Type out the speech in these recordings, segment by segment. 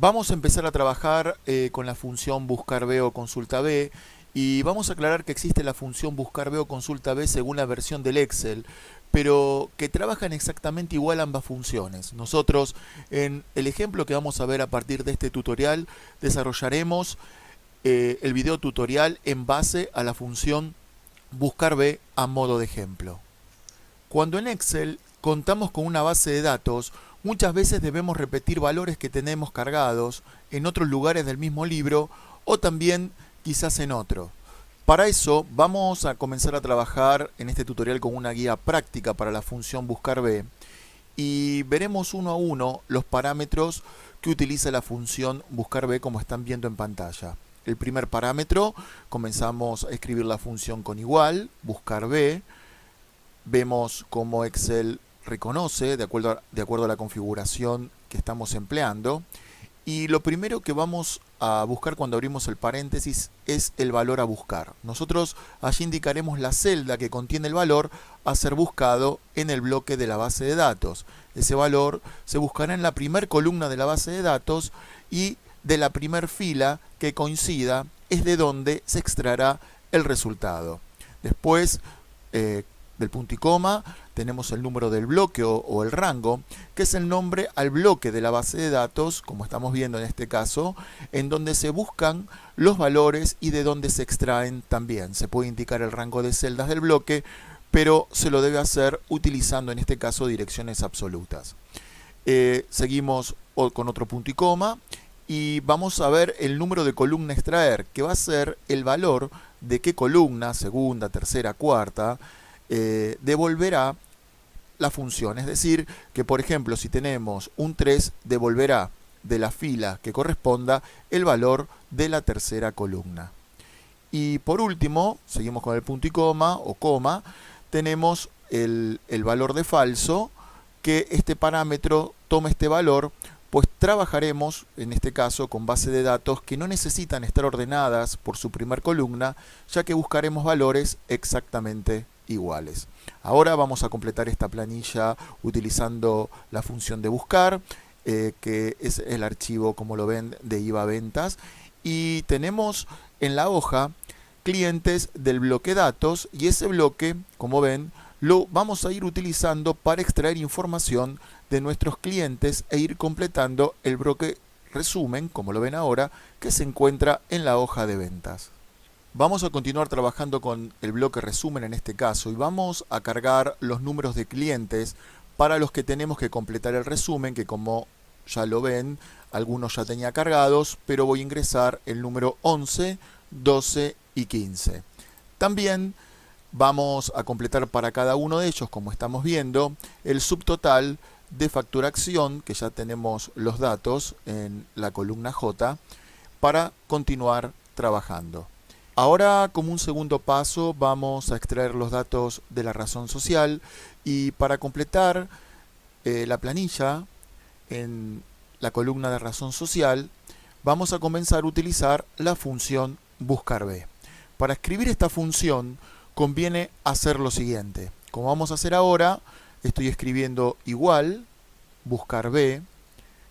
Vamos a empezar a trabajar con la función buscar B o consulta B y vamos a aclarar que existe la función buscar B o consulta B según la versión del Excel, pero que trabajan exactamente igual ambas funciones. Nosotros en el ejemplo que vamos a ver a partir de este tutorial desarrollaremos el video tutorial en base a la función buscar B a modo de ejemplo. Cuando en Excel contamos con una base de datos, muchas veces debemos repetir valores que tenemos cargados en otros lugares del mismo libro o también quizás en otro. Para eso vamos a comenzar a trabajar en este tutorial con una guía práctica para la función buscar B y veremos uno a uno los parámetros que utiliza la función buscar B como están viendo en pantalla. El primer parámetro, comenzamos a escribir la función con igual, buscar B. Vemos cómo Excel reconoce de acuerdo a la configuración que estamos empleando. Y lo primero que vamos a buscar cuando abrimos el paréntesis es el valor a buscar. Nosotros allí indicaremos la celda que contiene el valor a ser buscado en el bloque de la base de datos. Ese valor se buscará en la primera columna de la base de datos y de la primera fila que coincida es de donde se extraerá el resultado. Después del punto y coma tenemos el número del bloque o el rango, que es el nombre al bloque de la base de datos, como estamos viendo en este caso, en donde se buscan los valores y de donde se extraen también. Se puede indicar el rango de celdas del bloque, pero se lo debe hacer utilizando en este caso direcciones absolutas. Seguimos con otro punto y coma y vamos a ver el número de columna a extraer, que va a ser el valor de qué columna, segunda, tercera, cuarta, devolverá la función. Es decir, que por ejemplo si tenemos un 3, devolverá de la fila que corresponda el valor de la tercera columna. Y por último, seguimos con el punto y coma o coma, tenemos el valor de falso, que este parámetro toma este valor, pues trabajaremos en este caso con bases de datos que no necesitan estar ordenadas por su primer columna, ya que buscaremos valores exactamente iguales. Ahora vamos a completar esta planilla utilizando la función de buscar, que es el archivo, como lo ven, de IVA ventas, y tenemos en la hoja clientes del bloque datos y ese bloque, como ven, lo vamos a ir utilizando para extraer información de nuestros clientes e ir completando el bloque resumen, como lo ven ahora, que se encuentra en la hoja de ventas. Vamos a continuar trabajando con el bloque resumen en este caso y vamos a cargar los números de clientes para los que tenemos que completar el resumen, que como ya lo ven, algunos ya tenía cargados, pero voy a ingresar el número 11, 12 y 15. También vamos a completar para cada uno de ellos, como estamos viendo, el subtotal de facturación, que ya tenemos los datos en la columna J, para continuar trabajando. Ahora, como un segundo paso, vamos a extraer los datos de la razón social y para completar la planilla en la columna de razón social, vamos a comenzar a utilizar la función buscar B. Para escribir esta función conviene hacer lo siguiente. Como vamos a hacer ahora, estoy escribiendo igual, buscar B.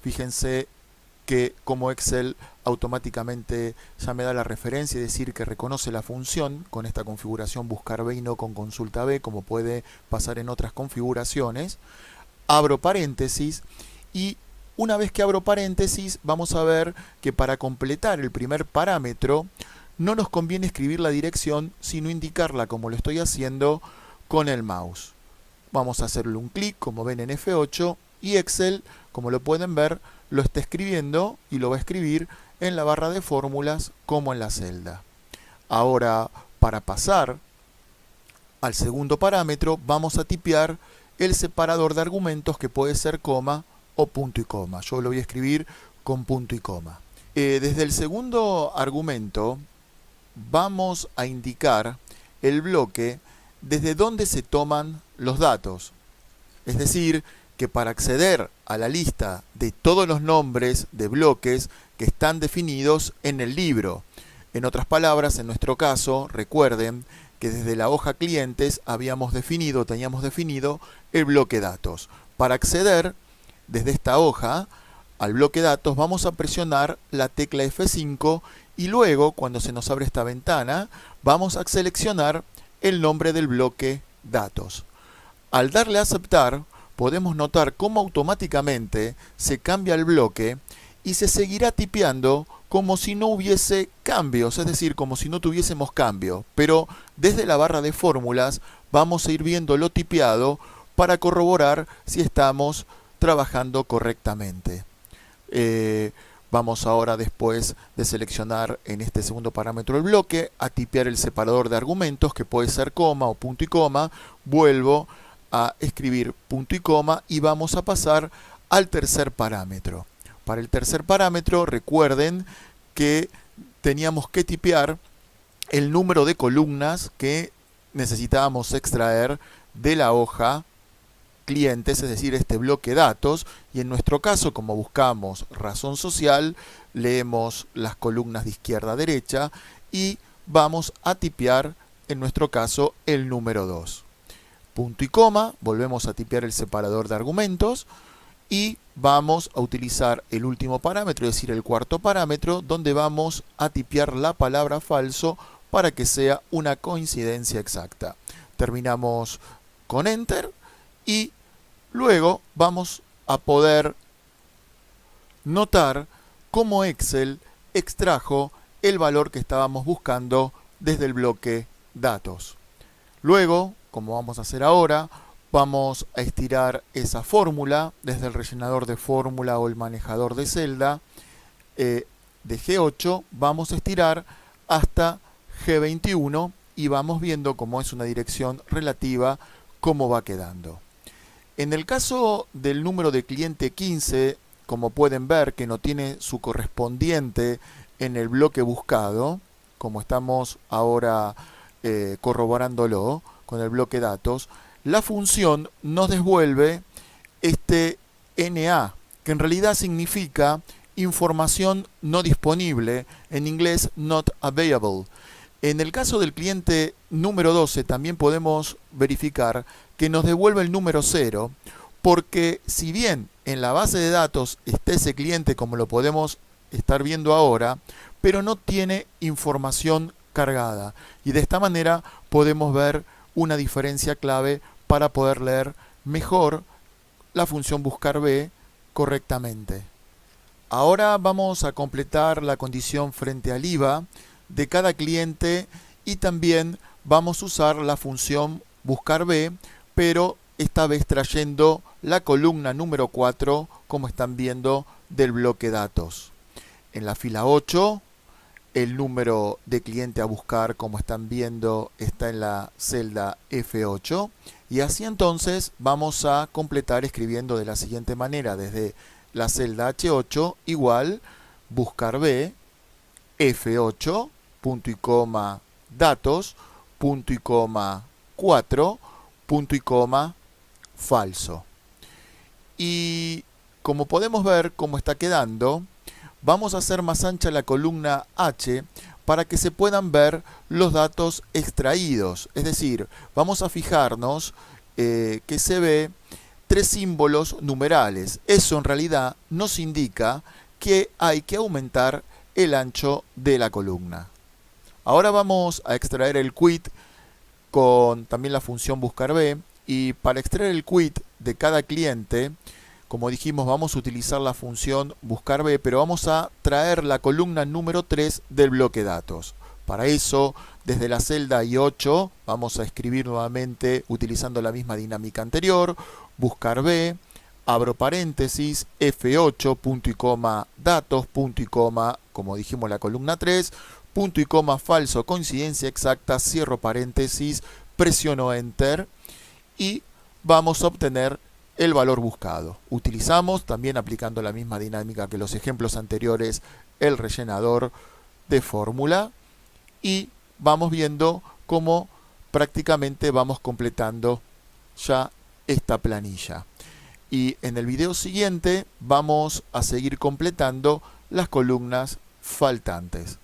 Fíjense que como Excel automáticamente ya me da la referencia, es decir, que reconoce la función con esta configuración buscar B y no con consulta B, como puede pasar en otras configuraciones. Abro paréntesis y una vez que abro paréntesis vamos a ver que para completar el primer parámetro no nos conviene escribir la dirección, sino indicarla como lo estoy haciendo con el mouse. Vamos a hacerle un clic, como ven en F8, y Excel, como lo pueden ver, lo está escribiendo y lo va a escribir en la barra de fórmulas como en la celda. Ahora, para pasar al segundo parámetro, vamos a tipear el separador de argumentos que puede ser coma o punto y coma. Yo lo voy a escribir con punto y coma. Desde el segundo argumento vamos a indicar el bloque desde donde se toman los datos. Es decir, que para acceder a la lista de todos los nombres de bloques que están definidos en el libro. En otras palabras, en nuestro caso, recuerden que desde la hoja clientes teníamos definido el bloque datos. Para acceder desde esta hoja al bloque datos, vamos a presionar la tecla F5 y luego, cuando se nos abre esta ventana, vamos a seleccionar el nombre del bloque datos. Al darle a aceptar, podemos notar cómo automáticamente se cambia el bloque y se seguirá tipeando como si no hubiese cambios, es decir, como si no tuviésemos cambio. Pero desde la barra de fórmulas vamos a ir viendo lo tipeado para corroborar si estamos trabajando correctamente. Vamos ahora, después de seleccionar en este segundo parámetro el bloque, a tipear el separador de argumentos, que puede ser coma o punto y coma. Vuelvo a escribir punto y coma y vamos a pasar al tercer parámetro. Para el tercer parámetro, recuerden que teníamos que tipear el número de columnas que necesitábamos extraer de la hoja clientes, es decir, este bloque datos, y en nuestro caso, como buscamos razón social, leemos las columnas de izquierda a derecha y vamos a tipear, en nuestro caso, el número 2. Punto y coma, volvemos a tipear el separador de argumentos y vamos a utilizar el último parámetro, es decir, el cuarto parámetro, donde vamos a tipear la palabra falso para que sea una coincidencia exacta. Terminamos con Enter y luego vamos a poder notar cómo Excel extrajo el valor que estábamos buscando desde el bloque datos. Luego, como vamos a hacer ahora, vamos a estirar esa fórmula desde el rellenador de fórmula o el manejador de celda de G8, vamos a estirar hasta G21 y vamos viendo cómo es una dirección relativa, cómo va quedando. En el caso del número de cliente 15, como pueden ver que no tiene su correspondiente en el bloque buscado, como estamos ahora corroborándolo con el bloque datos, la función nos devuelve este NA, que en realidad significa información no disponible, en inglés not available. En el caso del cliente número 12 también podemos verificar que nos devuelve el número 0, porque si bien en la base de datos está ese cliente como lo podemos estar viendo ahora, pero no tiene información cargada. Y de esta manera podemos ver una diferencia clave para poder leer mejor la función buscar B correctamente. Ahora vamos a completar la condición frente al IVA de cada cliente y también vamos a usar la función buscar B, pero esta vez trayendo la columna número 4, como están viendo, del bloque datos. En la fila 8, el número de cliente a buscar, como están viendo, está en la celda F8. Y así entonces vamos a completar escribiendo de la siguiente manera, desde la celda H8 igual buscar B, F8, punto y coma, datos, punto y coma, 4, punto y coma, falso. Y como podemos ver cómo está quedando, vamos a hacer más ancha la columna H para que se puedan ver los datos extraídos. Es decir, vamos a fijarnos que se ve 3 símbolos numerales. Eso en realidad nos indica que hay que aumentar el ancho de la columna. Ahora vamos a extraer el quit con también la función buscar B, y para extraer el quit de cada cliente, como dijimos, vamos a utilizar la función buscar B, pero vamos a traer la columna número 3 del bloque datos. Para eso, desde la celda I8, vamos a escribir nuevamente utilizando la misma dinámica anterior, buscar B, abro paréntesis, F8, punto y coma, datos, punto y coma, como dijimos la columna 3, punto y coma, falso, coincidencia exacta, cierro paréntesis, presiono Enter y vamos a obtener el valor buscado. Utilizamos, también aplicando la misma dinámica que los ejemplos anteriores, el rellenador de fórmula y vamos viendo cómo prácticamente vamos completando ya esta planilla. Y en el video siguiente vamos a seguir completando las columnas faltantes.